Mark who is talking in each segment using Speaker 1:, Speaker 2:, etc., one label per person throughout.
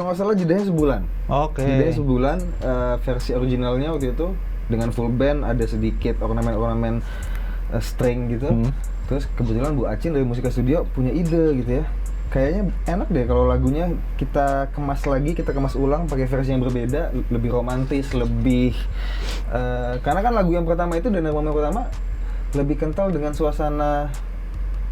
Speaker 1: Kalau nggak salah jedanya sebulan.
Speaker 2: Oke.
Speaker 1: Jedanya sebulan, versi originalnya waktu itu dengan full band, ada sedikit ornamen-ornamen string gitu. Terus kebetulan Bu Acin dari Musika Studio punya ide gitu ya. Kayaknya enak deh kalau lagunya kita kemas lagi, kita kemas ulang pakai versi yang berbeda, lebih romantis, lebih karena kan lagu yang pertama itu dan album yang pertama lebih kental dengan suasana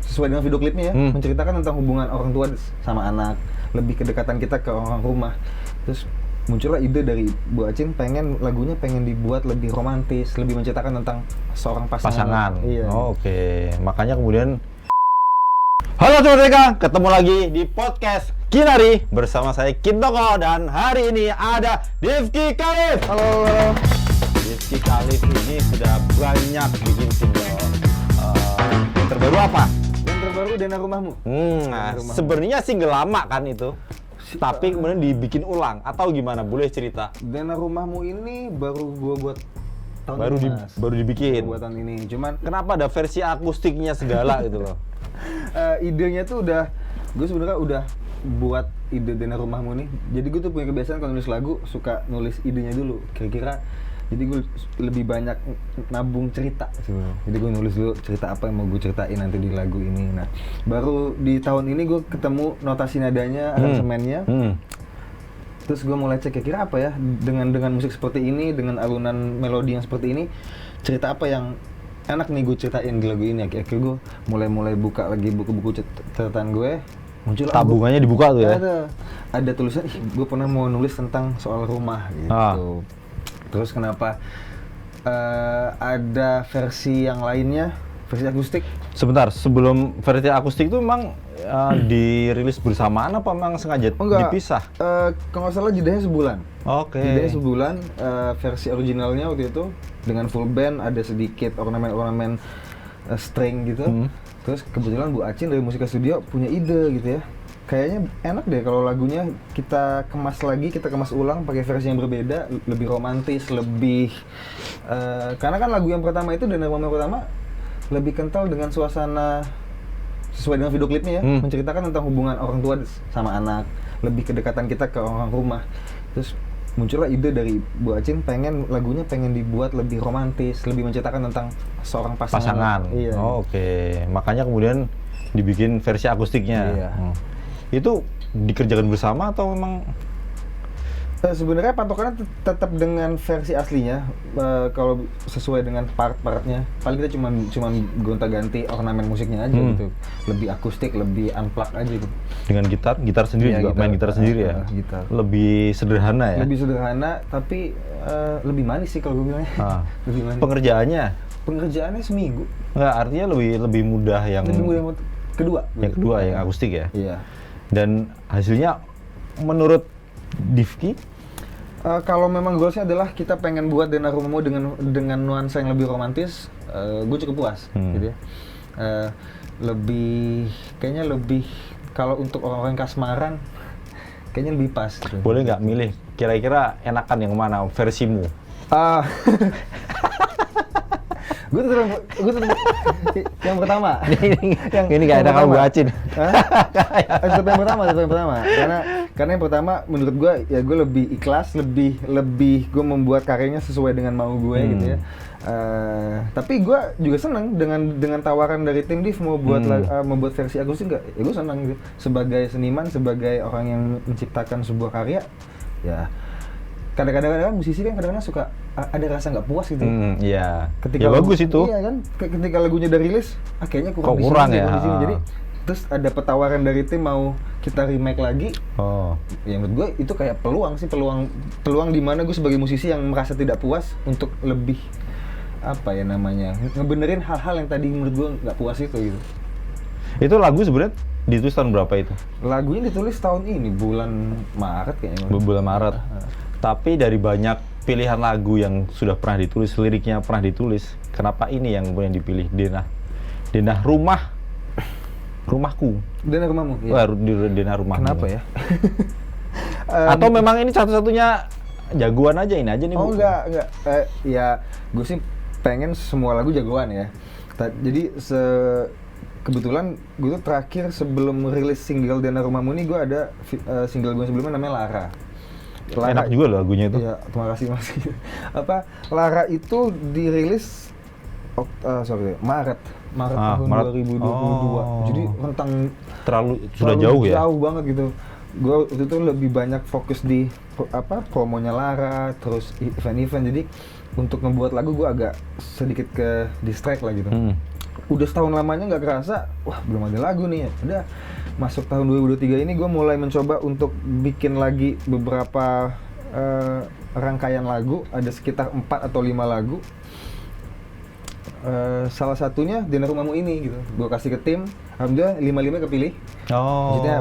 Speaker 1: sesuai dengan video klipnya ya, menceritakan tentang hubungan orang tua sama anak, lebih kedekatan kita ke orang rumah. Terus muncullah ide dari Bu Acin, lagunya pengen dibuat lebih romantis, lebih menceritakan tentang seorang pasangan. Iya.
Speaker 2: Oke. Makanya kemudian halo Sobat TK, ketemu lagi di podcast Kinari bersama saya Kintoko, dan hari ini ada Difki Khalif.
Speaker 1: Halo.
Speaker 2: Difki Khalif ini sudah banyak bikin single. Yang terbaru apa?
Speaker 1: Yang terbaru Dena Rumahmu.
Speaker 2: Sebenarnya single lama kan itu, tapi kemudian dibikin ulang atau gimana? Boleh cerita?
Speaker 1: Dena Rumahmu ini baru gua buat tahun
Speaker 2: Baru dibikin.
Speaker 1: buatan ini. Cuman
Speaker 2: Kenapa ada versi akustiknya segala gitu loh?
Speaker 1: idenya tuh gue sebenarnya udah buat ide Dena Rumahmu nih. Jadi gue tuh punya kebiasaan kalau nulis lagu suka nulis idenya dulu. Kira-kira jadi gue lebih banyak nabung cerita sebenarnya. Jadi gue nulis dulu cerita apa yang mau gue ceritain nanti di lagu ini. Nah, baru di tahun ini gue ketemu notasi nadanya, aransemennya. Terus gue mulai cek kira-kira apa ya dengan musik seperti ini, dengan alunan melodi yang seperti ini, cerita apa yang enak nih gue ceritain di lagu ini. Akhirnya gue mulai buka lagi buku-buku catatan gue. Muncul
Speaker 2: Tabungannya dibuka tuh ya?
Speaker 1: Ada tulisan, gue pernah mau nulis tentang soal rumah gitu. Terus kenapa ada versi yang lainnya, versi akustik?
Speaker 2: Sebentar, sebelum versi akustik itu memang dirilis bersamaan apa memang sengaja dipisah?
Speaker 1: Kalau nggak salah jedanya sebulan.
Speaker 2: Oke.
Speaker 1: Jedanya sebulan, versi originalnya waktu itu dengan full band, ada sedikit ornamen-ornamen string gitu. Terus kebetulan Bu Acin dari Musika Studio punya ide gitu ya. Kayaknya enak deh kalau lagunya kita kemas lagi, kita kemas ulang pakai versi yang berbeda, lebih romantis, lebih karena kan lagu yang pertama itu dan album yang pertama lebih kental dengan suasana sesuai dengan video klipnya ya, menceritakan tentang hubungan orang tua sama anak, lebih kedekatan kita ke orang rumah. Terus muncullah ide dari Bu Acin, lagunya pengen dibuat lebih romantis, lebih menceritakan tentang seorang pasangan. Iya.
Speaker 2: Oke. Makanya kemudian dibikin versi akustiknya.
Speaker 1: Iya.
Speaker 2: Itu dikerjakan bersama atau memang?
Speaker 1: Sebenarnya patokannya tetap dengan versi aslinya. Kalau sesuai dengan part-partnya, paling kita cuma gonta-ganti ornamen musiknya aja gitu. Lebih akustik, lebih unplugged aja gitu.
Speaker 2: Dengan gitar sendiri juga, main gitar sendiri ya?
Speaker 1: Gitar.
Speaker 2: Lebih sederhana ya?
Speaker 1: Lebih sederhana, tapi lebih manis sih kalau gue bilangnya. Lebih manis. Pengerjaannya seminggu.
Speaker 2: Enggak, artinya lebih mudah yang...
Speaker 1: Lebih mudah yang kedua.
Speaker 2: Yang kedua, yang akustik ya?
Speaker 1: Iya.
Speaker 2: Dan hasilnya menurut Difki?
Speaker 1: Kalau memang goalsnya adalah kita pengen buat Dena Rumahmu dengan nuansa yang lebih romantis, gue cukup puas gitu ya. Kayaknya lebih kalau untuk orang-orang kasmaran kayaknya lebih pas gitu.
Speaker 2: Boleh nggak milih kira-kira enakan yang mana versimu?
Speaker 1: Gue tuh yang pertama.
Speaker 2: Ini kayak ada kamu bacin.
Speaker 1: Tetap yang pertama. Karena yang pertama menurut gue ya gue lebih ikhlas, lebih gue membuat karyanya sesuai dengan mau gue gitu ya. Tapi gue juga senang dengan tawaran dari tim Div mau membuat versi akustik nggak? Ya gue senang gitu. Sebagai seniman, sebagai orang yang menciptakan sebuah karya, ya kadang-kadang musisi kan kadang-kadang suka ada rasa nggak puas gitu.
Speaker 2: Iya. Ya bagus itu.
Speaker 1: Iya kan, ketika lagunya udah rilis, kayaknya kurang
Speaker 2: ya.
Speaker 1: Di sini. Jadi terus ada petawaran dari tim mau kita remake lagi. Ya menurut gue itu kayak peluang di mana gue sebagai musisi yang merasa tidak puas untuk lebih ngebenerin hal-hal yang tadi menurut gue nggak puas itu gitu.
Speaker 2: Itu lagu sebenarnya ditulis tahun berapa itu?
Speaker 1: Lagunya ditulis tahun ini bulan Maret kayaknya.
Speaker 2: Bulan Maret. Tapi dari banyak pilihan lagu yang sudah pernah ditulis, liriknya pernah ditulis, kenapa ini yang kemudian dipilih? Dena Rumahku.
Speaker 1: Dena Rumahmu. Ya.
Speaker 2: Dena Rumahmu.
Speaker 1: Kenapa ya?
Speaker 2: Atau memang ini satu-satunya jagoan aja ini aja nih?
Speaker 1: Enggak. Ya gue sih pengen semua lagu jagoan ya. Jadi kebetulan gue tuh terakhir sebelum rilis single Dana Rumahmu ini gue ada single gue sebelumnya namanya Lara.
Speaker 2: Enak juga loh lagunya itu.
Speaker 1: Iya, terima kasih Mas. Lara itu dirilis Maret tahun 2022. Jadi rentang
Speaker 2: sudah jauh ya.
Speaker 1: Jauh banget gitu. Gue waktu itu lebih banyak fokus di promonya Lara, terus event-event. Jadi untuk ngebuat lagu gue agak sedikit ke distract lah gitu. Udah setahun lamanya nggak kerasa, wah belum ada lagu nih. Udah masuk tahun 2023 ini gue mulai mencoba untuk bikin lagi beberapa rangkaian lagu, ada sekitar 4 atau 5 lagu. Salah satunya Dana Rumahmu ini gitu, gue kasih ke tim, alhamdulillah 5-5 kepilih. Maksudnya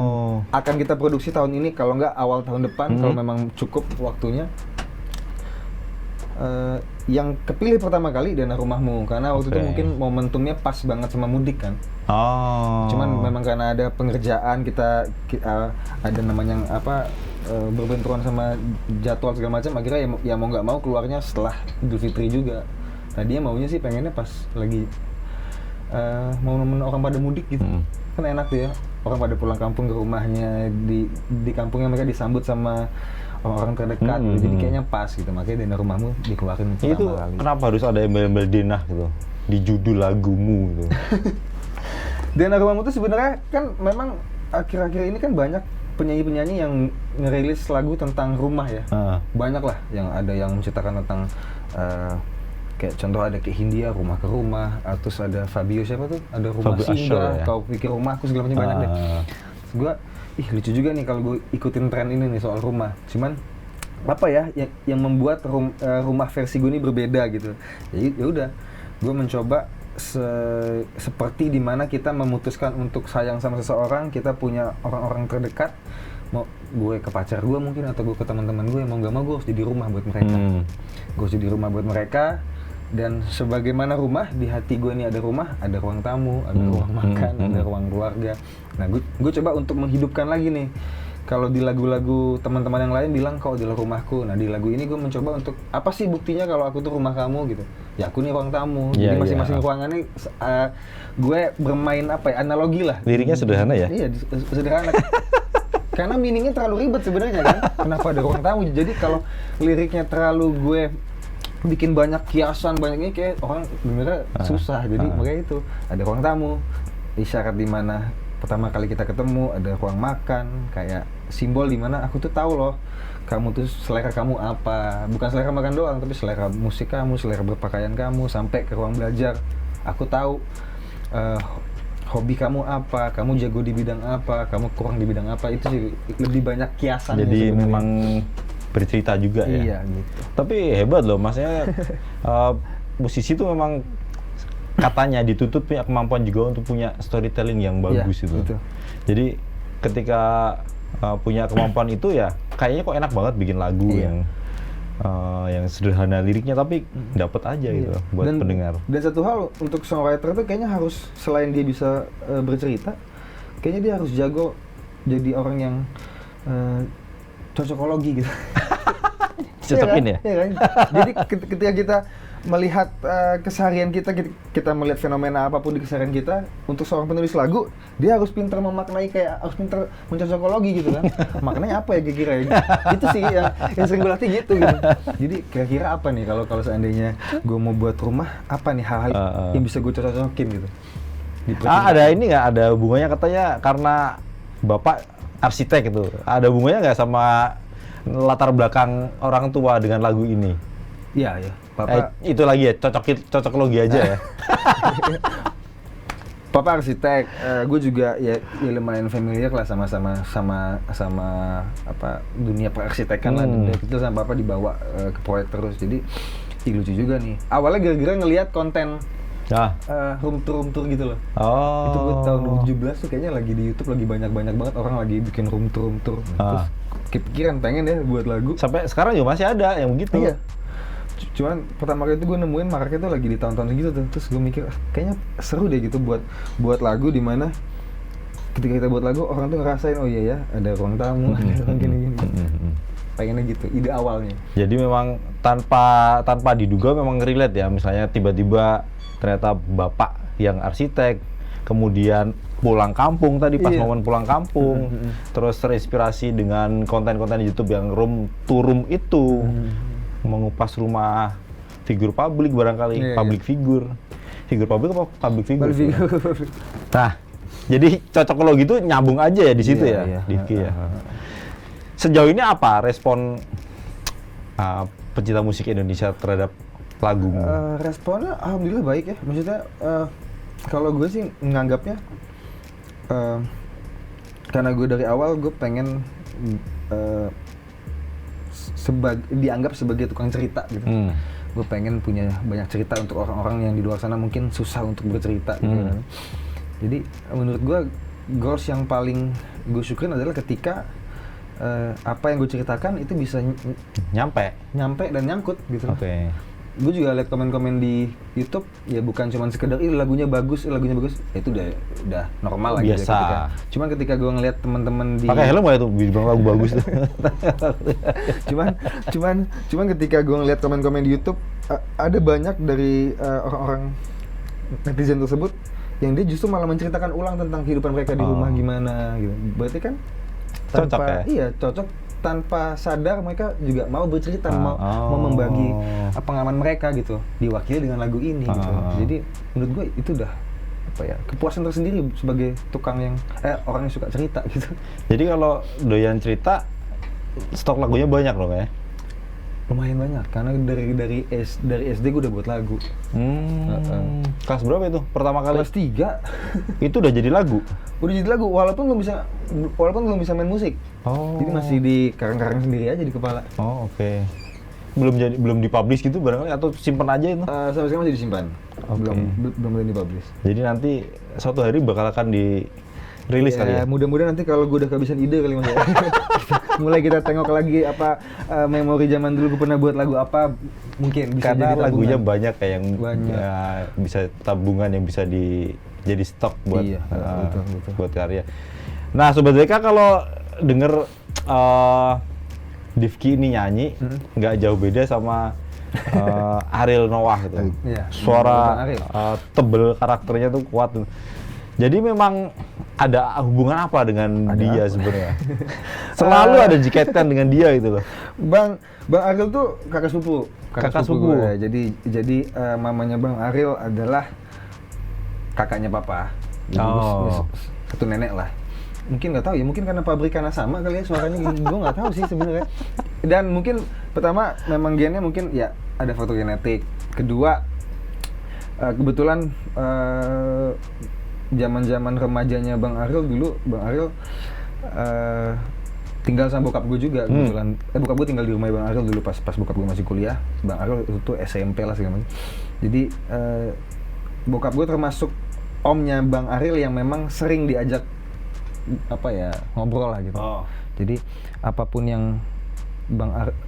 Speaker 1: akan kita produksi tahun ini, kalau nggak awal tahun depan, kalau memang cukup waktunya. Yang kepilih pertama kali Dana Rumahmu, karena waktu itu mungkin momentumnya pas banget sama mudik kan. Cuman memang karena ada pengerjaan, kita ada namanya berbenturan sama jadwal segala macam, akhirnya ya mau nggak mau keluarnya setelah Idul Fitri juga. Tadinya maunya sih pengennya pas lagi momen orang pada mudik gitu. Kan enak tuh ya, orang pada pulang kampung ke rumahnya, di kampungnya mereka disambut sama orang-orang terdekat, jadi kayaknya pas gitu. Makanya Dana Rumahmu dikeluarin pertama kali. Kenapa
Speaker 2: harus ada embel-embel Dana gitu di judul lagumu gitu?
Speaker 1: Dana Rumahmu tuh sebenarnya kan memang akhir-akhir ini kan banyak penyanyi-penyanyi yang ngerilis lagu tentang rumah ya. Banyak lah yang ada yang menceritakan tentang kayak contoh ada kayak Hindia, Rumah ke Rumah, terus ada Fabio siapa tuh? Ada Rumah Singgah, Kau Pikir Rumahku, segala macam banyak deh. Gue lucu juga nih kalau gue ikutin tren ini nih soal rumah. Cuman apa ya yang membuat rumah versi gue ini berbeda gitu. Jadi ya udah, gue mencoba seperti dimana kita memutuskan untuk sayang sama seseorang, kita punya orang-orang terdekat, mau gue ke pacar gue mungkin atau gue ke teman-teman gue, mau nggak mau gue harus jadi rumah buat mereka. Gue harus jadi rumah buat mereka. Dan sebagaimana rumah, di hati gue ini ada rumah, ada ruang tamu, ada ruang makan, ada ruang keluarga. Nah, gue coba untuk menghidupkan lagi nih. Kalau di lagu-lagu teman-teman yang lain bilang kau adalah rumahku. Nah, di lagu ini gue mencoba untuk apa sih buktinya kalau aku tuh rumah kamu gitu. Ya aku nih ruang tamu. Jadi masing-masing ruangan nih gue bermain analogi lah.
Speaker 2: Liriknya sederhana ya?
Speaker 1: Iya, sederhana. Karena meaningnya terlalu ribet sebenarnya kan. Kenapa ada ruang tamu? Jadi kalau liriknya terlalu gue bikin banyak kiasan, banyaknya kayak orang dengernya susah. Jadi makanya itu ada ruang tamu, isyarat di mana pertama kali kita ketemu, ada ruang makan, kayak simbol di mana aku tuh tahu loh kamu tuh selera kamu apa, bukan selera makan doang tapi selera musik kamu, selera berpakaian kamu, sampai ke ruang belajar aku tahu hobi kamu apa, kamu jago di bidang apa, kamu kurang di bidang apa. Itu sih lebih banyak kiasan.
Speaker 2: Jadi memang bercerita juga ya.
Speaker 1: Iya gitu.
Speaker 2: Tapi hebat loh, maksudnya musisi tuh memang katanya dituntut punya kemampuan juga untuk punya storytelling yang bagus itu. Betul. Jadi ketika punya kemampuan itu ya kayaknya kok enak banget bikin lagu yang sederhana liriknya tapi dapat aja gitu buat pendengar.
Speaker 1: Dan satu hal untuk songwriter tuh kayaknya harus selain dia bisa bercerita, kayaknya dia harus jago jadi orang yang cocokologi gitu.
Speaker 2: Cocokin ya?
Speaker 1: Iya kan? Jadi ketika kita melihat keseharian kita melihat fenomena apapun di keseharian kita, untuk seorang penulis lagu, dia harus pintar memaknai, kayak harus pintar mencocokologi gitu kan. Maknanya apa ya kira-kira ya? Itu sih yang sering gue latih gitu. Jadi kira-kira apa nih kalau seandainya gue mau buat rumah, apa nih hal-hal yang bisa gue cocokin gitu.
Speaker 2: Ada ini nggak, ada hubungannya katanya karena Bapak arsitek itu, ada hubungannya nggak sama latar belakang orang tua dengan lagu ini?
Speaker 1: Iya, iya. Papa
Speaker 2: itu lagi ya, cocokologi aja ya.
Speaker 1: Papa arsitek, gue juga ya lumayan familiar lah sama apa dunia perarsitekkan lah. Dan itu sama Papa dibawa ke proyek terus. Jadi lucu juga nih. Awalnya gara-gara ngelihat konten room tour gitu loh. Itu gue tahun 2017 tuh kayaknya lagi di YouTube lagi banyak banget orang lagi bikin room tour. Terus kepikiran pengen ya buat lagu.
Speaker 2: Sampai sekarang juga masih ada yang begitu.
Speaker 1: Iya. Cuman pertama kali itu gue nemuin market tuh lagi di tahun-tahun segitu tuh. Terus gue mikir kayaknya seru deh gitu buat lagu di mana ketika kita buat lagu orang tuh ngerasain oh iya ya ada ruang tamu, ada ruang gini. Pengennya gitu, ide awalnya.
Speaker 2: Jadi memang tanpa diduga memang relate ya, misalnya tiba-tiba ternyata bapak yang arsitek kemudian pulang kampung tadi pas
Speaker 1: Iya.
Speaker 2: momen pulang kampung, terus terinspirasi dengan konten-konten YouTube yang room to room itu, mengupas rumah figur publik barangkali,
Speaker 1: Iya,
Speaker 2: public figure publik apa public figure?
Speaker 1: Balik video.
Speaker 2: Nah, jadi cocok kalau gitu nyambung aja ya di situ
Speaker 1: Iya,
Speaker 2: ya,
Speaker 1: iya.
Speaker 2: Difki ya. Sejauh ini apa respon pecinta musik Indonesia terhadap lagumu?
Speaker 1: Responnya alhamdulillah baik ya. Maksudnya kalau gue sih menganggapnya karena gue dari awal gue pengen dianggap sebagai tukang cerita gitu. Gue pengen punya banyak cerita untuk orang-orang yang di luar sana mungkin susah untuk bercerita gitu kan. Jadi menurut gue goals yang paling gue syukurin adalah ketika apa yang gue ceritakan itu bisa
Speaker 2: Nyampe.
Speaker 1: dan nyangkut gitu.
Speaker 2: Oke.
Speaker 1: Gue juga liat komen-komen di YouTube ya bukan cuma sekedar lagunya bagus, ya itu udah normal lah gitu ya
Speaker 2: Biasa.
Speaker 1: cuman ketika gue ngeliat teman-teman di
Speaker 2: Pakai helm nggak itu bilang lagu bagus tuh?
Speaker 1: cuman ketika gue ngeliat komen-komen di YouTube ada banyak dari orang-orang netizen tersebut yang dia justru malah menceritakan ulang tentang kehidupan mereka di rumah gimana gitu. Berarti kan
Speaker 2: Cocok ya?
Speaker 1: Iya, cocok. Tanpa sadar mereka juga mau bercerita, mau membagi pengalaman mereka gitu, diwakili dengan lagu ini gitu. Jadi menurut gue itu udah apa ya, kepuasan tersendiri sebagai tukang yang orang yang suka cerita gitu.
Speaker 2: Jadi kalau doyan cerita, stok lagunya banyak loh ya?
Speaker 1: Lumayan banyak, karena dari SD gue udah buat lagu.
Speaker 2: Kelas berapa itu? Pertama kali?
Speaker 1: Kelas 3.
Speaker 2: Itu udah jadi lagu?
Speaker 1: Udah jadi lagu, walaupun belum bisa main musik. Jadi masih di karang-karang sendiri aja di kepala.
Speaker 2: Oh, oke. Belum dipublish gitu barangkali atau simpen aja itu?
Speaker 1: Sampai sekarang masih disimpan.
Speaker 2: Oke.
Speaker 1: Belum dipublish.
Speaker 2: Jadi nanti suatu hari bakal akan dirilis kali ya?
Speaker 1: Mudah-mudahan nanti kalau gue udah kehabisan ide kali Mas ya. Mulai kita tengok lagi apa memori zaman dulu gue pernah buat lagu apa, mungkin bisa
Speaker 2: Karena
Speaker 1: jadi tabungan.
Speaker 2: lagunya banyak kayak yang
Speaker 1: Banyak.
Speaker 2: ya, bisa tabungan yang bisa jadi stok buat
Speaker 1: Iya, betul.
Speaker 2: buat karya. Nah, Sobat DK kalau denger Difki ini nyanyi nggak jauh beda sama Ariel Noah gitu.
Speaker 1: Iya,
Speaker 2: Suara
Speaker 1: Bang Ariel.
Speaker 2: tebel, karakternya tuh kuat. Jadi memang ada hubungan apa dengan dia sebenarnya? Selalu ada dikaitkan dengan dia gitu loh.
Speaker 1: Bang Ariel tuh kakak sepupu.
Speaker 2: Kakak sepupu.
Speaker 1: gue. Jadi mamanya Bang Ariel adalah kakaknya papa. Jadi satu nenek lah. Mungkin nggak tahu ya, mungkin karena pabrikannya sama kali ya suaranya, gue nggak tahu sih sebenarnya. Dan mungkin pertama memang gennya mungkin ya ada faktor genetik. Kedua kebetulan zaman remajanya Bang Ariel dulu, Bang Ariel tinggal sama bokap gue juga kebetulan. Bokap gue tinggal di rumah Bang Ariel dulu pas bokap gue masih kuliah. Bang Ariel itu SMP lah segala macam. Jadi bokap gue termasuk omnya Bang Ariel yang memang sering diajak ngobrol lah gitu. Jadi apapun yang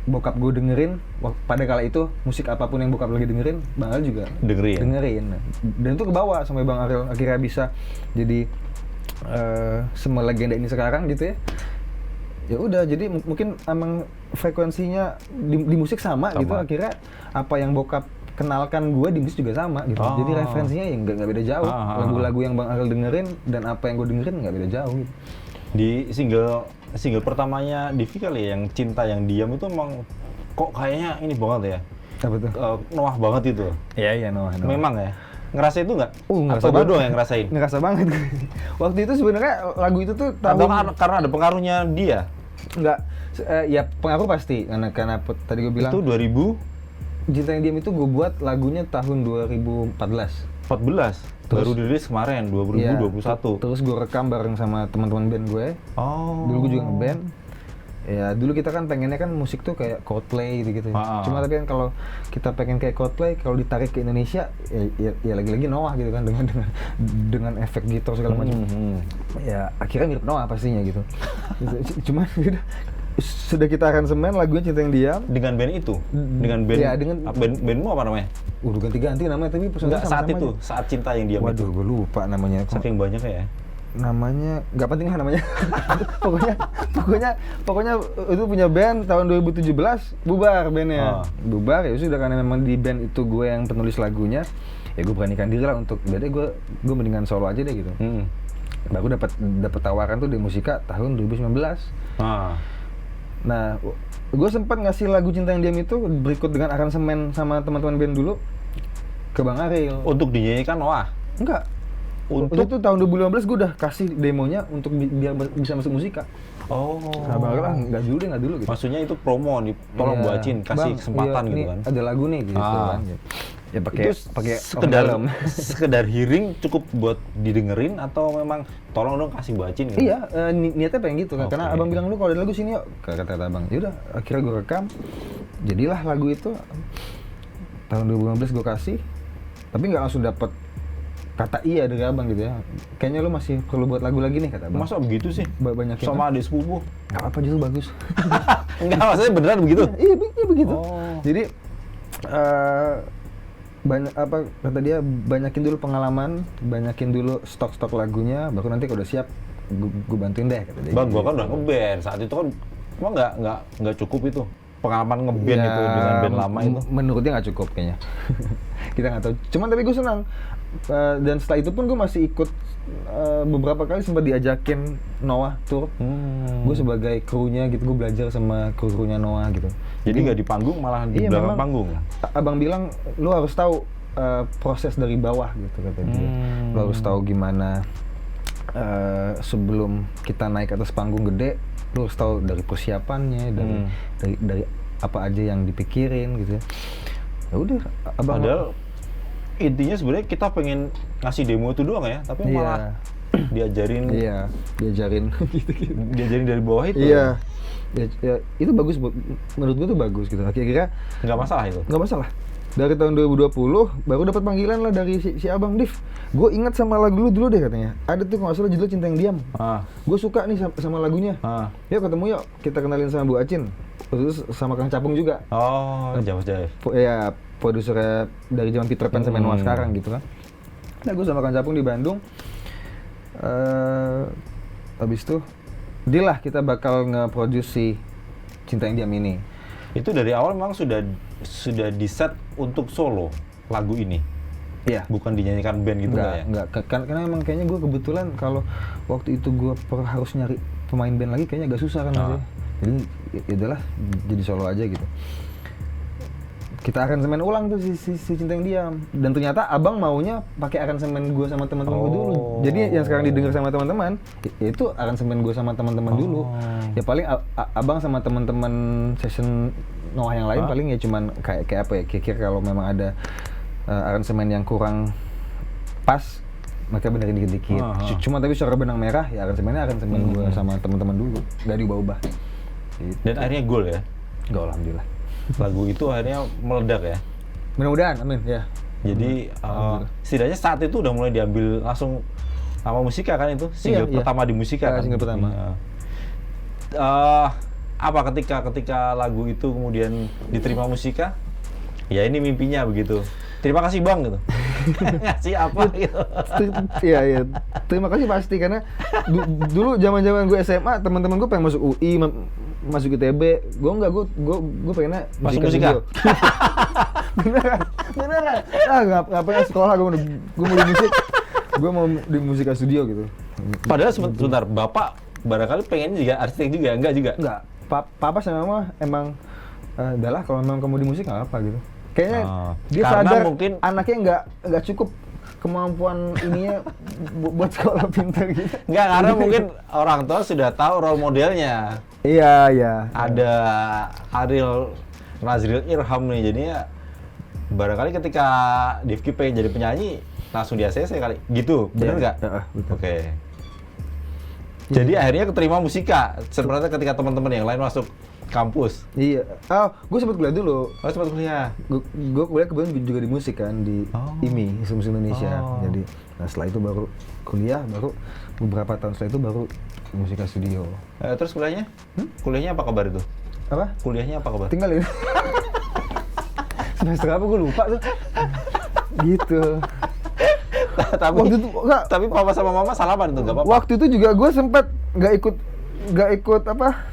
Speaker 1: bokap gue dengerin pada kala itu, musik apapun yang bokap lagi dengerin, Bang Ariel juga dengerin. Dan itu kebawa sampai Bang Ariel akhirnya bisa jadi semua legenda ini sekarang gitu ya. Ya udah, jadi mungkin emang frekuensinya di musik sama gitu, akhirnya apa yang bokap kenalkan gue di musik juga sama gitu. Jadi referensinya ya nggak beda jauh. Lagu-lagu yang Bang Ariel dengerin dan apa yang gue dengerin nggak beda jauh gitu.
Speaker 2: Di single pertamanya Difki kali ya, yang Cinta Yang Diam itu emang kok kayaknya ini banget ya.
Speaker 1: Apa tuh?
Speaker 2: Noah banget itu.
Speaker 1: Iya, Noah.
Speaker 2: Memang ya. Ngerasa itu nggak?
Speaker 1: Ngerasa
Speaker 2: Atau gue
Speaker 1: banget.
Speaker 2: doang yang ngerasain?
Speaker 1: Ngerasa banget. Waktu itu sebenarnya lagu itu tuh
Speaker 2: Atau karena ada pengaruhnya dia?
Speaker 1: Enggak, ya pengaruh pasti karena tadi gue bilang
Speaker 2: Itu 2000?
Speaker 1: Cinta Yang Diam itu gue buat lagunya tahun 2014.
Speaker 2: 14? Baru dirilis kemarin, 2021.
Speaker 1: Terus gue rekam bareng sama teman-teman band gue. Dulu gue juga ngeband. Ya dulu kita kan pengennya kan musik tuh kayak Coldplay gitu. Cuma tapi kan kalau kita pengen kayak Coldplay, kalau ditarik ke Indonesia ya lagi-lagi Noah gitu kan, dengan efek gitar segala macam. Ya akhirnya mirip Noah pastinya gitu. Cuman sudah kita aransemen lagunya Cinta Yang Diam
Speaker 2: dengan band itu? Dengan band?
Speaker 1: Ya, dengan
Speaker 2: bandmu apa namanya?
Speaker 1: Udah ganti-ganti namanya, tapi personalnya
Speaker 2: Saat
Speaker 1: sama-sama
Speaker 2: itu,
Speaker 1: aja.
Speaker 2: saat Cinta Yang Diam itu.
Speaker 1: Waduh, gue lupa namanya.
Speaker 2: Saking banyak ya?
Speaker 1: Namanya nggak penting lah namanya. pokoknya itu punya band tahun 2017, bubar bandnya. Bubar ya sudah, karena memang di band itu gue yang penulis lagunya. ya gue beranikan diri lah untuk jadi gue mendingan solo aja deh gitu. Baru dapat tawaran tuh di Musika tahun 2019. Nah, gue sempat ngasih lagu Cinta yang Diam itu berikut dengan aransemen sama teman-teman band dulu ke Bang Ariel.
Speaker 2: Untuk dinyanyikan Noah?
Speaker 1: Enggak. Untuk itu tahun 2015 gue udah kasih demonya untuk biar bisa masuk Musika. Nah, Bang Ariel nggak dulu gitu.
Speaker 2: Maksudnya itu promo nih, tolong Bu Acin kasih kesempatan gitu kan.
Speaker 1: Ada lagu nih gitu kan. Ya pakai
Speaker 2: sekedar hearing cukup buat didengerin atau memang tolong dong kasih Bu Acin gitu?
Speaker 1: Iya, niatnya pengen gitu kan. Karena abang bilang lu kalau ada lagu sini yuk, kata abang. Yaudah, akhirnya gue rekam. Jadilah lagu itu tahun 2015 gue kasih. Tapi nggak langsung dapet kata iya dari abang gitu ya. Kayaknya lu masih perlu buat lagu lagi nih kata abang.
Speaker 2: Masa begitu sih?
Speaker 1: Banyak
Speaker 2: sama adik sepupu?
Speaker 1: Nggak apa justru bagus.
Speaker 2: Enggak, maksudnya beneran begitu?
Speaker 1: Iya begitu. Jadi banyak apa kata dia, banyakin dulu pengalaman, banyakin dulu stok lagunya, baru nanti kalau udah siap gue bantuin deh kata dia.
Speaker 2: Bang, gua kan udah ngeband saat itu kan, emang nggak cukup itu pengalaman ngeband itu dengan band lama itu?
Speaker 1: Menurut dia nggak cukup kayaknya. Kita nggak tahu. Cuman tapi gue senang. Dan setelah itu pun gue masih ikut beberapa kali sempat diajakin Noah tour. Gue sebagai krunya gitu, gue belajar sama krunya Noah gitu.
Speaker 2: Jadi nggak di panggung, malah di belakang panggung.
Speaker 1: Abang bilang lu harus tahu proses dari bawah gitu kata dia. Lu harus tahu gimana sebelum kita naik atas panggung gede, lu harus tahu dari persiapannya, dari apa aja yang dipikirin gitu. Ya udah, abang.
Speaker 2: Padahal intinya sebenarnya kita pengen ngasih demo itu doang ya, tapi malah diajarin gitu. Diajarin dari bawah itu.
Speaker 1: Iya. Ya, itu bagus, menurut gue tuh bagus gitu. Akhirnya
Speaker 2: nggak masalah itu.
Speaker 1: Nggak masalah. Dari tahun 2020 baru dapat panggilan lah dari si Abang Div. Gue ingat sama lagu lu dulu deh katanya. Ada tuh kalau nggak salah judulnya Cinta yang Diam. Gue suka nih sama lagunya. Yuk ketemu yuk, kita kenalin sama Bu Acin. Terus sama Kang Capung juga.
Speaker 2: Jauh.
Speaker 1: Ya, produsernya dari zaman Peter Pan sampai Noah sekarang gitu kan. Nah, gue sama Kang Capung di Bandung. Habis itu deal lah kita bakal nge-produce si Cinta yang Diam ini.
Speaker 2: Itu dari awal memang sudah di-set untuk solo lagu ini?
Speaker 1: Iya.
Speaker 2: Bukan dinyanyikan band gitu ya?
Speaker 1: Enggak. Karena emang kayaknya gue kebetulan kalau waktu itu gue harus nyari pemain band lagi kayaknya agak susah kan aja. Jadi ya udahlah jadi solo aja gitu. Kita aransemen ulang tuh si Cinta yang Diam, dan ternyata abang maunya pakai aransemen gue sama teman-teman gue dulu. Jadi yang sekarang didengar sama teman-teman itu aransemen gue sama teman-teman dulu. Ya paling abang sama teman-teman session Noah yang lain paling ya cuman kayak apa ya, kira-kira kalau memang ada aransemen yang kurang pas mereka benerin dikit-dikit. Cuma tapi suara benang merah ya aransemennya aransemen gue sama teman-teman dulu, nggak diubah-ubah. Gitu.
Speaker 2: Dan akhirnya goal ya?
Speaker 1: Goal, alhamdulillah.
Speaker 2: Lagu itu akhirnya meledak ya?
Speaker 1: Mudah-mudahan, amin ya.
Speaker 2: Jadi setidaknya saat itu udah mulai diambil langsung sama Musika kan itu? Single pertama di Musika kan?
Speaker 1: Single pertama.
Speaker 2: Apa ketika lagu itu kemudian diterima Musika? Ya ini mimpinya begitu. Terima kasih Bang gitu. Ngasih apa gitu.
Speaker 1: Iya. Terima kasih pasti karena dulu zaman-zaman gue SMA, teman-teman gue pengen masuk UI, masuk ITB. Gue enggak, gue pengennya
Speaker 2: masuk Musika.
Speaker 1: Beneran. Nggak pengen sekolah, gue mau di musik. Gue mau di musika studio gitu.
Speaker 2: Padahal sebentar, Bapak barangkali pengen juga arsitek juga, enggak juga?
Speaker 1: Enggak. Papa sama Mama emang udahlah kalau memang kamu di musik nggak apa gitu. Kayaknya dia sadar mungkin anaknya nggak cukup kemampuan ininya buat sekolah pintar gitu.
Speaker 2: Nggak, karena mungkin orang tua sudah tahu role modelnya.
Speaker 1: Iya.
Speaker 2: Ada Ariel Nazril Irham nih, jadinya barangkali ketika Divki pengen jadi penyanyi langsung di ACC kali, gitu, bener nggak?
Speaker 1: Betul.
Speaker 2: Oke. Jadi akhirnya keterima Musika, sebenarnya ketika teman-teman yang lain masuk kampus.
Speaker 1: Iya. Gue sempat kuliah dulu.
Speaker 2: Sempat kuliah.
Speaker 1: Gue kuliah kebetulan juga di musik kan di IMI, Institut Musik Indonesia. Jadi setelah itu baru kuliah, baru beberapa tahun setelah itu baru musika studio.
Speaker 2: Terus kuliahnya? Kuliahnya apa kabar itu?
Speaker 1: Apa?
Speaker 2: Kuliahnya apa kabar?
Speaker 1: Tinggalin. Semester apa gue lupa tuh. Gitu.
Speaker 2: Tapi papa sama mama salaman tuh, nggak apa-apa.
Speaker 1: Waktu itu juga gue sempat nggak ikut apa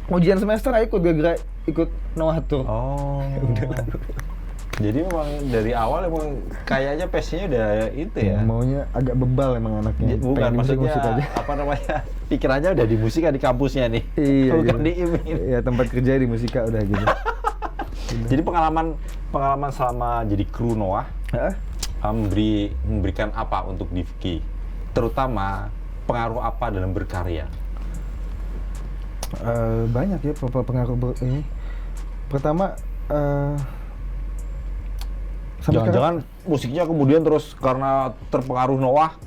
Speaker 1: ujian semester, nggak ikut gara-gara ikut Noah tour.
Speaker 2: Udah. Jadi memang dari awal emang kayaknya passionnya udah itu ya.
Speaker 1: Maunya agak bebal emang anaknya.
Speaker 2: Bukan,
Speaker 1: Pengen di
Speaker 2: maksudnya
Speaker 1: musik aja.
Speaker 2: apa namanya, pikirannya udah di musik di kampusnya nih.
Speaker 1: Iya,
Speaker 2: Bukan
Speaker 1: gitu.
Speaker 2: di IMIN.
Speaker 1: Iya, tempat kerja di musika udah gitu.
Speaker 2: Jadi pengalaman selama jadi kru Noah
Speaker 1: Hah?
Speaker 2: memberikan apa untuk Difki? Terutama pengaruh apa dalam berkarya?
Speaker 1: Banyak ya pengaruh ini. Pertama, sampai
Speaker 2: Jangan-jangan musiknya kemudian terus karena terpengaruh Noah,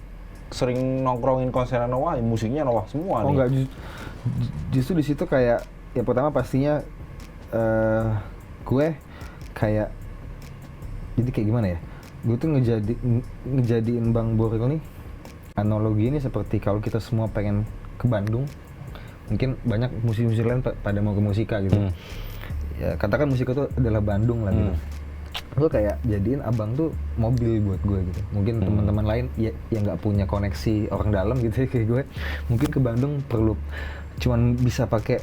Speaker 2: sering nongkrongin konser Noah, musiknya Noah semua
Speaker 1: sekarang,
Speaker 2: nih.
Speaker 1: enggak, justru di situ kayak ya pertama pastinya gue kayak jadi kayak gimana ya? Gue tuh ngejadiin Bang Boril nih analogi ini seperti kalau kita semua pengen ke Bandung, mungkin banyak musisi-musisi lain pada mau ke musika gitu. Ya katakan musika itu adalah Bandung lah gitu. Gue kayak jadiin abang tuh mobil buat gue gitu. Mungkin teman-teman lain ya yang nggak punya koneksi orang dalam gitu ya kayak gue, mungkin ke Bandung perlu cuman bisa pakai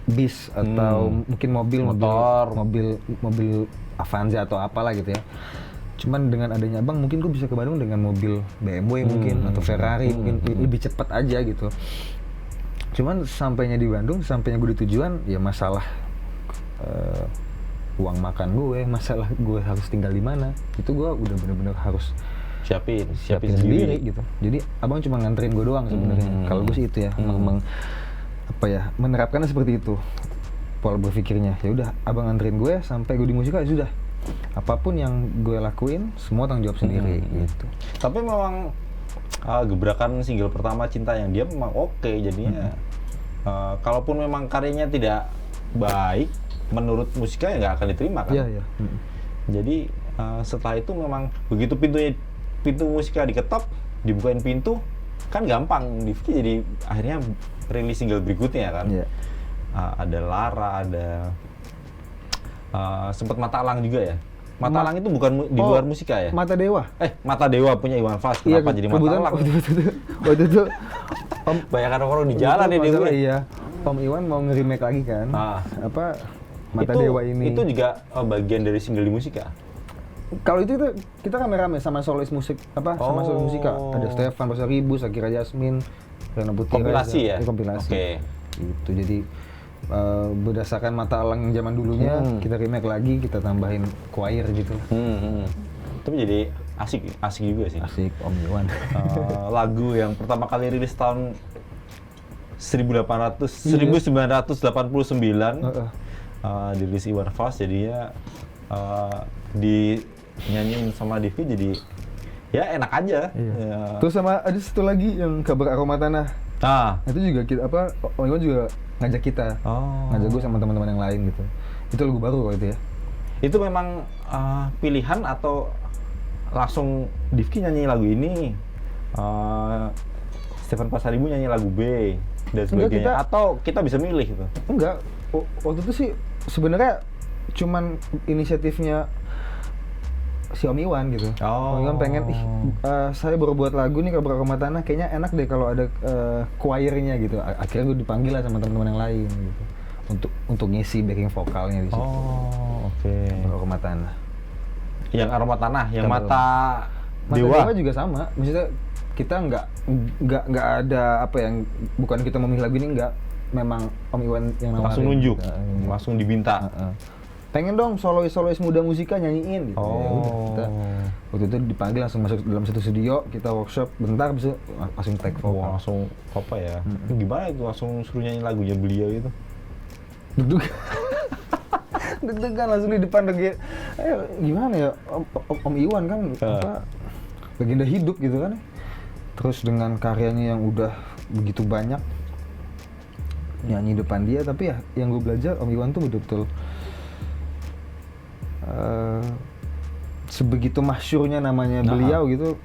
Speaker 1: bis atau mungkin mobil Avanza atau apalah gitu ya. Cuman dengan adanya abang mungkin gue bisa ke Bandung dengan mobil BMW mungkin atau Ferrari mungkin lebih cepat aja gitu. Cuman sampainya di Bandung, sampainya gue di tujuan ya masalah uang makan gue, masalah gue harus tinggal di mana, itu gue udah bener-bener harus
Speaker 2: siapin
Speaker 1: sendiri gitu. Jadi abang cuma nganterin gue doang sebenarnya. Kalau gue sih itu ya, apa ya, menerapkannya seperti itu pola berpikirnya. Ya udah, abang nganterin gue sampai gue di musika ya sudah. Apapun yang gue lakuin, semua tanggung jawab sendiri gitu.
Speaker 2: Tapi memang gebrakan single pertama Cinta Yang Diam memang oke, jadinya kalaupun memang karyanya tidak baik menurut musika ya nggak akan diterima kan.
Speaker 1: Iya.
Speaker 2: Jadi setelah itu memang begitu pintu musika diketok, dibukain pintu kan gampang Difki jadi akhirnya rilis single berikutnya kan.
Speaker 1: Iya.
Speaker 2: Ada Lara, ada sempat Mata Elang juga ya. Mata Elang itu bukan di luar musika ya?
Speaker 1: Mata Dewa.
Speaker 2: Mata Dewa punya Iwan Fals. Kenapa jadi Mata Elang?
Speaker 1: Waktu itu
Speaker 2: Banyak orang di jalan ya dia.
Speaker 1: Iya. Om Iwan mau nge-remake lagi kan. Apa Mata Dewa ini.
Speaker 2: Itu juga bagian dari single di musika.
Speaker 1: Kalau itu kita rame-rame sama solois musik sama solois musika. Ada Stefan Pasaribu, Shakira Yasmin, Rena Putri.
Speaker 2: Kompilasi ya?
Speaker 1: Kompilasi.
Speaker 2: Oke.
Speaker 1: Itu jadi berdasarkan Mata Elang yang zaman dulunya kita remake lagi, kita tambahin choir gitu.
Speaker 2: Tapi jadi asik juga sih.
Speaker 1: Asik Om Iwan.
Speaker 2: Lagu yang pertama kali rilis tahun 1989 dirilis Iwan Fals, jadinya dinyanyiin sama Difki jadi ya enak aja.
Speaker 1: Iya. Terus sama ada satu lagi yang Kabar Aroma Tanah. Itu juga kita Om Iwan juga ngajak kita, ngajak gue sama teman-teman yang lain gitu. Itu lagu baru kok itu ya.
Speaker 2: Itu memang pilihan atau langsung Difki nyanyi lagu ini, Stefan Pasaribu nyanyi lagu B dan sebagainya, atau kita bisa milih gitu?
Speaker 1: Enggak, waktu itu sih sebenarnya cuman inisiatifnya si Om Iwan gitu. Om Iwan pengen, saya baru buat lagu nih Kabar Aroma Tanah, kayaknya enak deh kalau ada choirnya gitu. Akhirnya gue dipanggil lah sama teman-teman yang lain gitu untuk ngisi backing vokalnya di situ.
Speaker 2: Oke.
Speaker 1: Kabar Aroma Tanah.
Speaker 2: Yang Aroma Tanah, yang Mata
Speaker 1: Dewa juga sama. Maksudnya kita nggak ada apa yang, bukan kita memilih lagu ini, nggak. Memang Om Iwan yang nawarin.
Speaker 2: Langsung nunjuk, langsung diminta.
Speaker 1: Pengen dong solois muda musika nyanyiin gitu. Ya udah, kita waktu itu dipanggil langsung masuk dalam satu studio, kita workshop bentar, bisa langsung take vokal.
Speaker 2: Langsung apa ya? Gimana itu langsung suruh nyanyi lagunya beliau itu?
Speaker 1: Deg-degan langsung di depan lagi. Gimana ya? Om Iwan kan legenda hidup gitu kan. Terus dengan karyanya yang udah begitu banyak, nyanyi depan dia, tapi ya yang gue belajar Om Iwan tuh betul-betul sebegitu masyurnya namanya beliau gitu,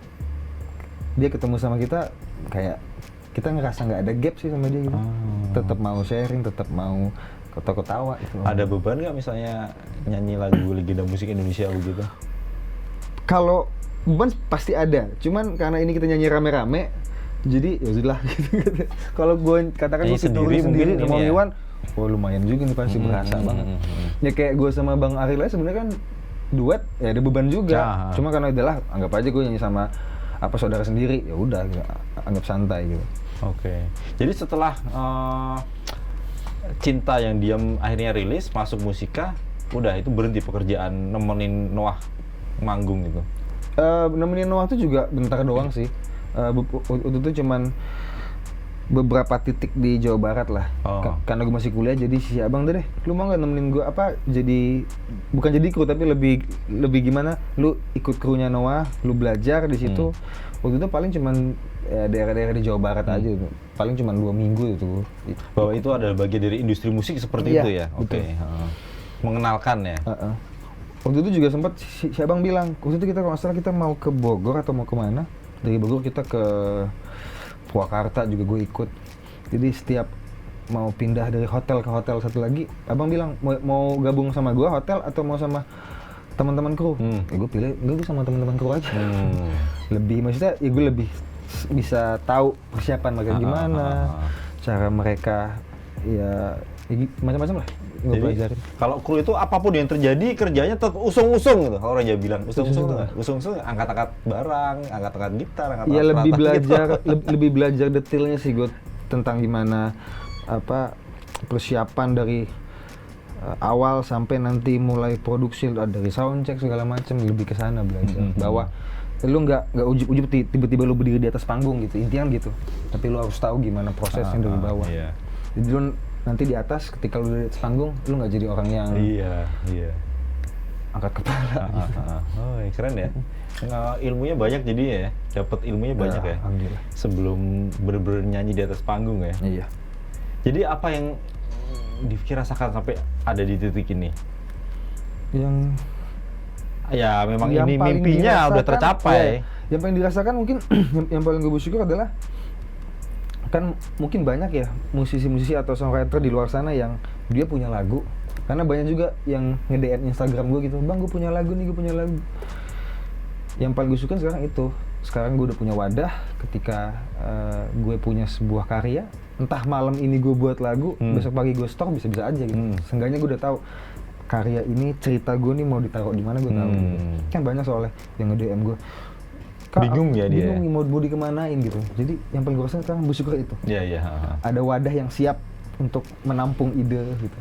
Speaker 1: dia ketemu sama kita kayak kita ngerasa nggak ada gap sih sama dia gitu. Tetap mau sharing, tetap mau ketawa-ketawa gitu.
Speaker 2: Ada beban nggak misalnya nyanyi lagu legenda musik Indonesia begitu?
Speaker 1: Kalau beban pasti ada, cuman karena ini kita nyanyi rame-rame, jadi ya sudahlah gitu. Kalau gue katakan gue sendiri sama Om Iwan, lumayan juga nih pasti berasa banget. Ya kayak gue sama Bang Aril sebenarnya kan duet ya ada beban juga.
Speaker 2: Ah.
Speaker 1: Cuma karena udahlah anggap aja gue nyanyi sama apa saudara sendiri, ya udah gitu, anggap santai gitu.
Speaker 2: Oke. Jadi setelah Cinta yang Diam akhirnya rilis, masuk Musika, udah itu berhenti pekerjaan nemenin Noah manggung gitu.
Speaker 1: Nemenin Noah tuh juga bentar doang sih. Waktu itu cuman beberapa titik di Jawa Barat lah. Karena gue masih kuliah, jadi si abang deh, lu mau nggak nemenin gue bukan jadi kru tapi lebih gimana? Lu ikut krunya Noah, lu belajar di situ. Waktu itu paling cuman ya, daerah-daerah di Jawa Barat aja, paling cuman 2 minggu itu.
Speaker 2: Bahwa itu adalah bagian dari industri musik seperti itu ya. Oke. Mengenalkan ya.
Speaker 1: Waktu itu juga sempat si abang bilang, waktu itu kita kalau nggak salah kita mau ke Bogor atau mau kemana? Dari Bogor kita ke Purwakarta juga gue ikut. Jadi setiap mau pindah dari hotel ke hotel satu lagi, abang bilang mau gabung sama gue hotel atau mau sama teman-teman kru. Ya gue pilih gue sama teman-teman kru aja. Lebih maksudnya ya gue lebih bisa tahu persiapan mereka gimana, cara mereka ya macam-macam lah.
Speaker 2: Jadi kalau kru itu apapun yang terjadi kerjanya tetap usung-usung gitu. Kalau orang Jawa bilang usung-usung angkat-angkat barang, angkat-angkat gitar, angkat-angkat.
Speaker 1: Ya lebih belajar
Speaker 2: gitu.
Speaker 1: lebih belajar detailnya sih gue tentang gimana persiapan dari awal sampai nanti mulai produksi dari soundcheck segala macam, lebih ke sana belajar. Bahwa lu nggak ujub-ujub tiba-tiba lu berdiri di atas panggung gitu, intinya gitu. Tapi lu harus tahu gimana prosesnya dari bawah.
Speaker 2: Iya.
Speaker 1: Jadi lu nanti di atas ketika lu di atas panggung, lu nggak jadi orang yang angkat kepala.
Speaker 2: Oh, keren ya. Ilmunya banyak jadi ya, dapat ilmunya banyak ya.
Speaker 1: Alhamdulillah.
Speaker 2: Sebelum bener-bener nyanyi di atas panggung ya.
Speaker 1: Iya.
Speaker 2: Jadi apa yang dirasakan sampai ada di titik ini?
Speaker 1: Yang
Speaker 2: memang
Speaker 1: yang
Speaker 2: ini
Speaker 1: paling
Speaker 2: mimpinya udah tercapai.
Speaker 1: Yang paling dirasakan mungkin yang paling gue bersyukur adalah kan mungkin banyak ya musisi-musisi atau songwriter di luar sana yang dia punya lagu, karena banyak juga yang nge-DM Instagram gue gitu, bang gue punya lagu nih, gue punya lagu. Yang paling gue suka sekarang itu, sekarang gue udah punya wadah ketika gue punya sebuah karya, entah malam ini gue buat lagu, besok pagi gue stok bisa-bisa aja gitu. Seenggaknya gue udah tahu karya ini, cerita gue nih mau ditaruh di mana gue tahu. Gitu. Kan banyak soalnya yang nge-DM gue,
Speaker 2: bingung ya dia.
Speaker 1: Bingung mau dikemanain gitu. Jadi yang paling gue rasain sekarang bersyukur itu.
Speaker 2: Iya.
Speaker 1: Ada wadah yang siap untuk menampung ide gitu.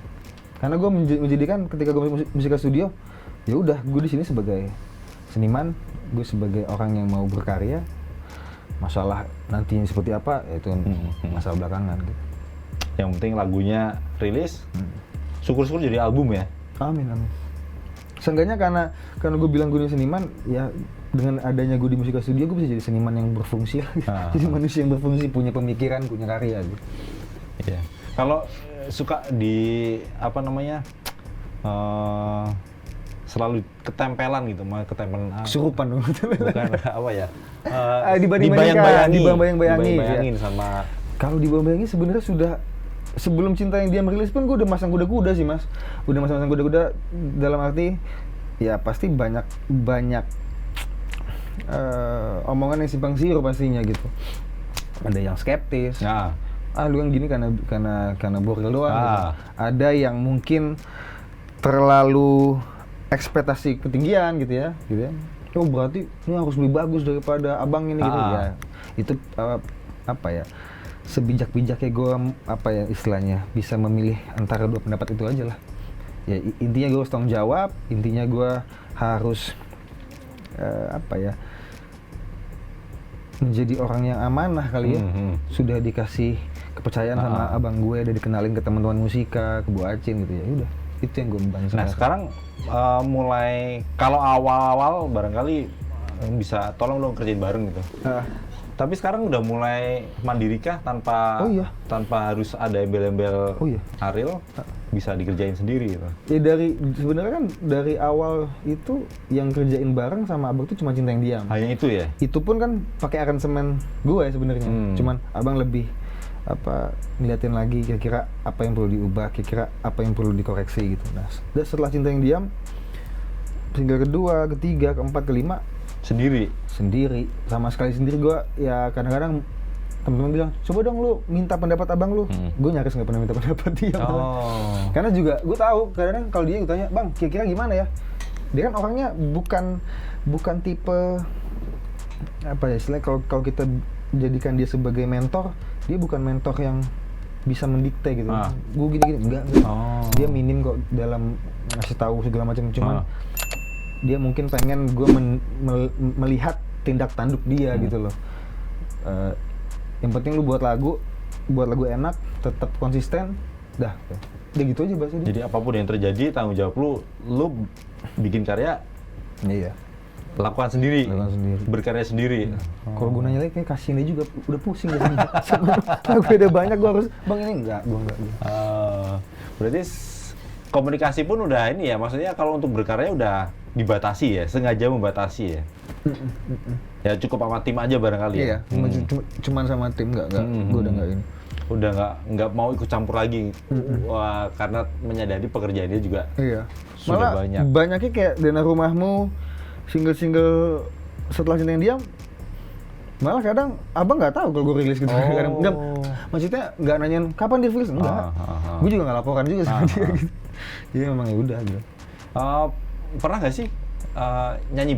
Speaker 1: Karena gue menjadikan ketika gue Musika Studio, ya udah gue di sini sebagai seniman, gue sebagai orang yang mau berkarya. Masalah nantinya seperti apa, itu masalah belakangan gitu.
Speaker 2: Yang penting lagunya rilis, syukur-syukur jadi album ya.
Speaker 1: Amin. Seenggaknya karena gue bilang gue seniman, ya dengan adanya gue di Musika Studio, gue bisa jadi seniman yang berfungsi lah. Jadi manusia yang berfungsi, punya pemikiran, punya karya gitu.
Speaker 2: Iya. Kalau suka di selalu ketempelan gitu, ketempelan
Speaker 1: kesurupan dong.
Speaker 2: Bukan apa ya?
Speaker 1: Dibayang-bayangin
Speaker 2: sama.
Speaker 1: Kalau dibayang-bayangin sebenarnya sudah sebelum Cinta yang Diam rilis pun gue udah masang kuda-kuda sih mas. Udah masang kuda-kuda dalam arti ya pasti banyak omongan yang simpang siur pastinya gitu. Ada yang skeptis. Lu yang gini karena boril doang. Gitu. Ada yang mungkin terlalu ekspektasi ketinggian gitu ya. Oh berarti ini harus lebih bagus daripada abang ini gitu ya. Itu sebijak-bijaknya gue istilahnya bisa memilih antara dua pendapat itu aja lah. Ya intinya gue harus tanggung jawab, intinya gue harus menjadi orang yang amanah kali ya. Sudah dikasih kepercayaan sama abang gue, udah dikenalin ke teman-teman musika, ke Bu Acin gitu ya. Udah, itu yang gue membantu.
Speaker 2: Nah sekarang mulai kalau awal-awal barangkali bisa tolong dong kerjain bareng gitu. Tapi sekarang udah mulai mandiri kah tanpa harus ada embel-embel Ariel, bisa dikerjain sendiri gitu. Ya
Speaker 1: sebenarnya kan dari awal itu yang kerjain bareng sama abang tuh cuma Cinta yang Diam.
Speaker 2: Hanya itu ya?
Speaker 1: Itu pun kan pakai aransemen gue sebenarnya. Cuman abang lebih ngeliatin lagi kira-kira apa yang perlu diubah, kira-kira apa yang perlu dikoreksi gitu. Nah, setelah Cinta yang Diam, single kedua, ketiga, keempat, kelima sendiri sama sekali sendiri. Gue ya kadang-kadang teman-teman bilang coba dong lu minta pendapat abang lu. Gue nyaris nggak pernah minta pendapat dia. Karena juga gue tahu kadang-kadang kalau dia gue tanya bang kira-kira gimana ya, Dia kan orangnya bukan tipe apa ya istilahnya, kalau kita jadikan dia sebagai mentor, dia bukan mentor yang bisa mendikte gitu. Gue gini enggak. Dia minim kok dalam ngasih tahu segala macam, cuman dia mungkin pengen gue melihat tindak tanduk dia gitu loh. Yang penting lu buat lagu enak, tetap konsisten, dah gitu aja bahasa dia.
Speaker 2: Jadi apapun yang terjadi, tanggung jawab lu bikin karya,
Speaker 1: iya,
Speaker 2: lakukan sendiri, berkarya sendiri.
Speaker 1: Kalau gue nanya lagi kayak kasihin dia juga, udah pusing ya. Lagu udah banyak, gue harus bang ini enggak.
Speaker 2: Berarti komunikasi pun udah ini ya, maksudnya kalau untuk berkarya udah dibatasi ya, sengaja membatasi ya. Ya cukup sama tim aja barangkali ya.
Speaker 1: Cuman sama tim, enggak. Gue udah enggak ini.
Speaker 2: Udah nggak mau ikut campur lagi. Wah, karena menyadari pekerjaan dia juga sudah
Speaker 1: malah banyaknya kayak Dana Rumahmu, single Setelah Cinta Yang Diam, malah kadang abang nggak tahu kalau gue rilis gitu. Kadang enggak, maksudnya nggak nanyain kapan dia rilis, enggak. Gue juga nggak laporan juga sama dia gitu. Jadi memang ya udah gitu.
Speaker 2: Pernah nggak sih nyanyi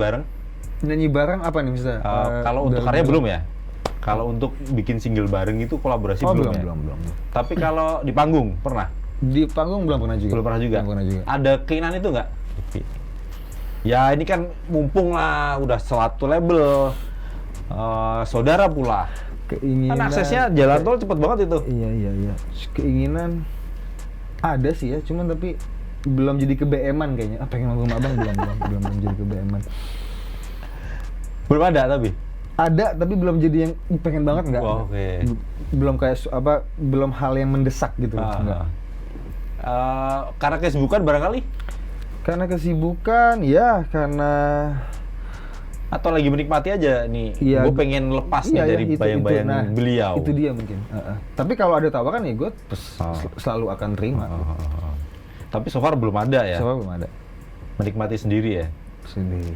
Speaker 2: bareng apa nih misalnya? Kalau untuk karya belum ya? Kalau untuk bikin single bareng itu kolaborasi belum ya?
Speaker 1: Belum.
Speaker 2: Tapi kalau di panggung pernah?
Speaker 1: Di panggung belum pernah juga.
Speaker 2: Belum pernah juga. Ada keinginan itu nggak? Ya ini kan mumpung lah udah satu label, saudara pula.
Speaker 1: Keinginan.
Speaker 2: Kan aksesnya jalan tol cepet banget itu.
Speaker 1: Iya. Keinginan ada sih ya, cuman tapi belum jadi ke-BM-an kayaknya. Pengen manggung sama abang belum jadi ke-BM-an.
Speaker 2: Belum ada tapi?
Speaker 1: Ada, tapi belum jadi yang pengen banget, enggak. Belum kayak belum hal yang mendesak gitu. Enggak.
Speaker 2: Karena kesibukan barangkali?
Speaker 1: Karena kesibukan, ya karena...
Speaker 2: Atau lagi menikmati aja nih, gue pengen lepas nih dari bayang-bayang beliau.
Speaker 1: Itu dia mungkin. Tapi kalau ada tawaran ya gue selalu akan terima.
Speaker 2: Tapi so far belum ada ya?
Speaker 1: So far belum ada.
Speaker 2: Menikmati sendiri ya?
Speaker 1: Sendiri.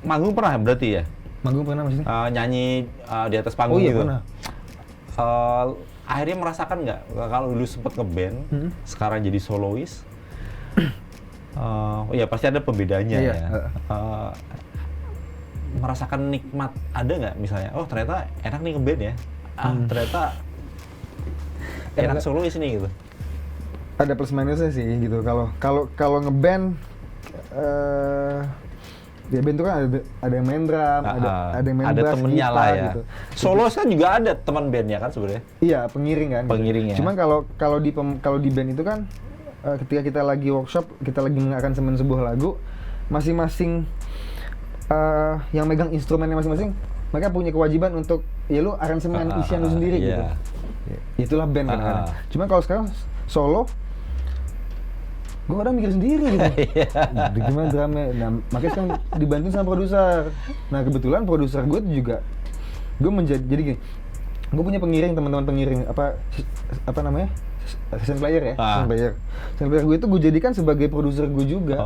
Speaker 2: Manggung pernah berarti ya?
Speaker 1: Manggung pernah maksudnya?
Speaker 2: Nyanyi di atas panggung gitu?
Speaker 1: Pernah.
Speaker 2: Akhirnya merasakan nggak, kalau dulu sempet ngeband, sekarang jadi solois, ya pasti ada pembedanya ya. Merasakan nikmat, ada nggak misalnya, oh ternyata enak nih ngeband ya, ternyata enak solois nih gitu?
Speaker 1: Ada plus minusnya sih gitu. Kalau ngeband, ya band itu kan ada yang main drum, ada yang main bass,
Speaker 2: temennya
Speaker 1: gitar,
Speaker 2: lah ya.
Speaker 1: gitu.
Speaker 2: Solo kan juga ada teman bandnya kan sebenarnya.
Speaker 1: Iya, pengiring kan.
Speaker 2: Pengiringnya.
Speaker 1: Cuman kalau di band itu kan, ketika kita lagi workshop, kita lagi mengakan sebuah lagu, masing-masing yang megang instrumennya masing-masing, mereka punya kewajiban untuk ya lu aransemen isian lu sendiri gitu. Itulah band kan. Cuman kalau sekarang solo, gue kadang mikir sendiri gitu. Gimana drama? Nah, makanya sekarang dibantuin sama produser. Nah, kebetulan produser gue juga, gue jadi gini, gue punya pengiring, teman-teman pengiring, apa namanya? Session player ya, session player gue itu gue jadikan sebagai produser gue juga.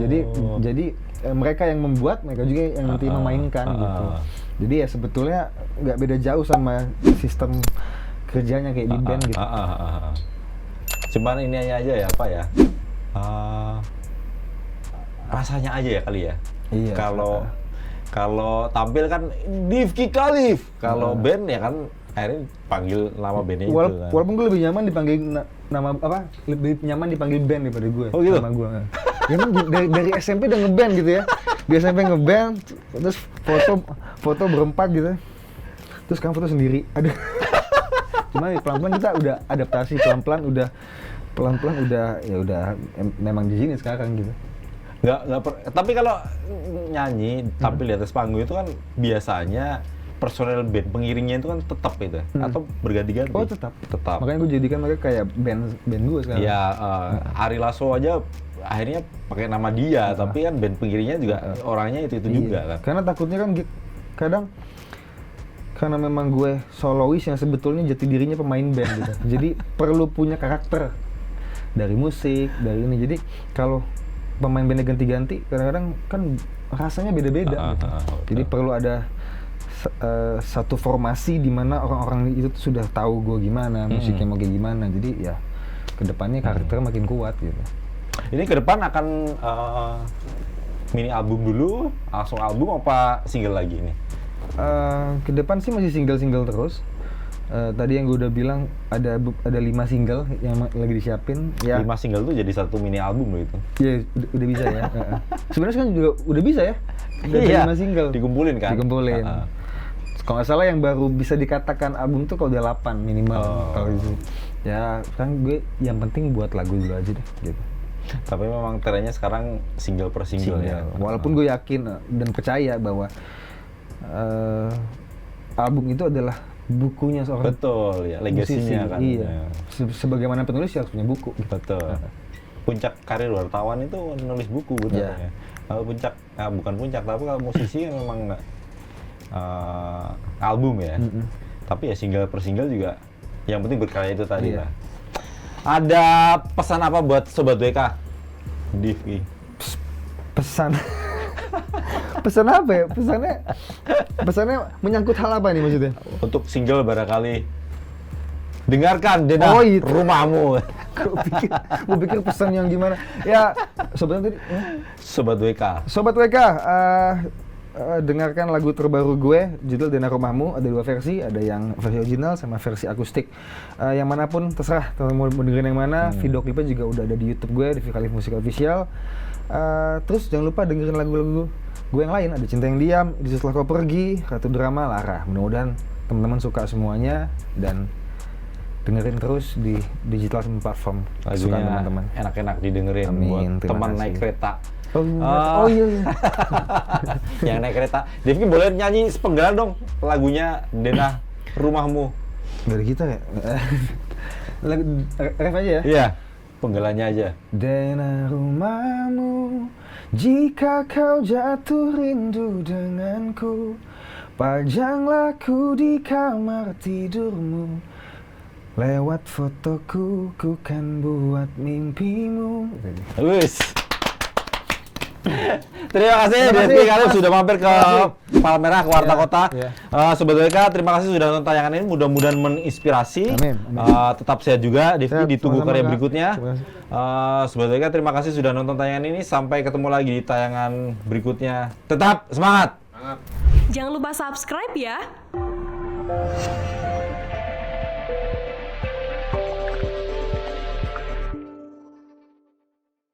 Speaker 1: Jadi mereka yang membuat, mereka juga yang nanti memainkan gitu. Jadi ya sebetulnya nggak beda jauh sama sistem kerjanya kayak di band gitu.
Speaker 2: Cuman ini aja ya, apa ya? Rasanya aja ya kali ya.
Speaker 1: Iya.
Speaker 2: Kalau tampil kan Difki Khalif. Kalau band ya kan akhirnya panggil nama bandnya itu kan.
Speaker 1: Walaupun gue lebih nyaman dipanggil nama apa? Lebih nyaman dipanggil band daripada gue.
Speaker 2: Oh gitu?
Speaker 1: Nama gue. Ya kan dari SMP udah ngeband gitu ya. Di SMP ngeband, terus foto berempat gitu. Terus sekarang foto sendiri. Aduh. Cuma pelan-pelan kita udah adaptasi, pelan-pelan udah ya udah memang di sini sekarang gitu.
Speaker 2: Tapi kalau nyanyi tampil di atas panggung itu kan biasanya personel band pengiringnya itu kan tetap itu atau berganti-ganti?
Speaker 1: Oh tetap. Makanya gue jadikan mereka kayak band gue sekarang.
Speaker 2: Ya Ari Lasso aja akhirnya pakai nama dia, tapi kan band pengiringnya juga orangnya itu juga kan.
Speaker 1: Karena takutnya kan kadang karena memang gue solois yang sebetulnya jati dirinya pemain band gitu. Jadi perlu punya karakter dari musik, dari ini. Jadi kalau pemain bandnya ganti-ganti, kadang-kadang kan rasanya beda-beda gitu. Jadi perlu ada satu formasi di mana orang-orang itu sudah tahu gue gimana, musiknya mau kayak gimana. Jadi ya kedepannya karakter makin kuat gitu.
Speaker 2: Ini ke depan akan mini album dulu, langsung album apa single lagi ini?
Speaker 1: Ke depan sih masih single-single terus. Tadi yang gue udah bilang ada 5 single yang lagi disiapin. Ya.
Speaker 2: 5 single tuh jadi satu mini album loh itu.
Speaker 1: Iya, udah bisa ya. Sebenarnya kan juga udah bisa ya. Udah 5 single.
Speaker 2: Dikumpulin kan?
Speaker 1: Dikumpulin. Kalau nggak salah yang baru bisa dikatakan album tuh kalau udah 8 minimal. Kalau itu. Ya, kan gue yang penting buat lagu dulu aja deh gitu.
Speaker 2: Tapi memang trennya sekarang single per single ya.
Speaker 1: Walaupun gue yakin dan percaya bahwa album itu adalah bukunya seorang.
Speaker 2: Betul ya, legasinya kan.
Speaker 1: Iya.
Speaker 2: Ya.
Speaker 1: Sebagaimana penulis ya harus punya buku.
Speaker 2: Betul. Puncak karir wartawan itu nulis buku betul ya. Kalau puncak, bukan puncak, tapi kalau musisi kan memang album ya. Tapi ya single per single juga yang penting berkarya itu tadi lah. Ada pesan apa buat Sobat WK? Div?
Speaker 1: Pesan pesan apa ya? Pesannya menyangkut hal apa nih maksudnya?
Speaker 2: Untuk single barangkali dengarkan Denah
Speaker 1: itu.
Speaker 2: Rumahmu.
Speaker 1: Gue pikir pesan yang gimana? Ya, sobat tadi.
Speaker 2: Sobat WK.
Speaker 1: Sobat WK, dengarkan lagu terbaru gue, judul Denah Rumahmu. Ada 2 versi, ada yang versi original sama versi akustik. Yang manapun terserah, teman mau dengerin yang mana. Video klipnya juga udah ada di YouTube gue, di Vikalif Musik Official. Terus jangan lupa dengerin lagu-lagu gue yang lain. Ada Cinta Yang Diam, Itu Setelah Kau Pergi, Ratu Drama, Lara. Mudah-mudahan teman-teman suka semuanya dan dengerin terus di digital platform kesukaan teman-teman.
Speaker 2: Enak-enak didengerin.
Speaker 1: Amin,
Speaker 2: buat teman naik kereta.
Speaker 1: Oh iya.
Speaker 2: Yang naik kereta. Devki boleh nyanyi sepenggal dong lagunya Denah Rumahmu.
Speaker 1: Gak ada gitar ya? Ref aja ya?
Speaker 2: Iya, penggalannya aja.
Speaker 1: Denah rumahmu, jika kau jatuh rindu denganku, pajanglah ku di kamar tidurmu. Lewat fotoku, ku kan buat mimpimu.
Speaker 2: Bagus. Terima kasih Devki kalian sudah mampir ke Palmerah ke Warta Kota. Sobat WK, terima kasih sudah nonton tayangan ini. Mudah-mudahan menginspirasi.
Speaker 1: Amin.
Speaker 2: Tetap sehat juga, Devki. Ditunggu karya berikutnya. Sobat WK, terima kasih sudah nonton tayangan ini. Sampai ketemu lagi di tayangan berikutnya. Tetap semangat.
Speaker 3: Jangan lupa subscribe ya.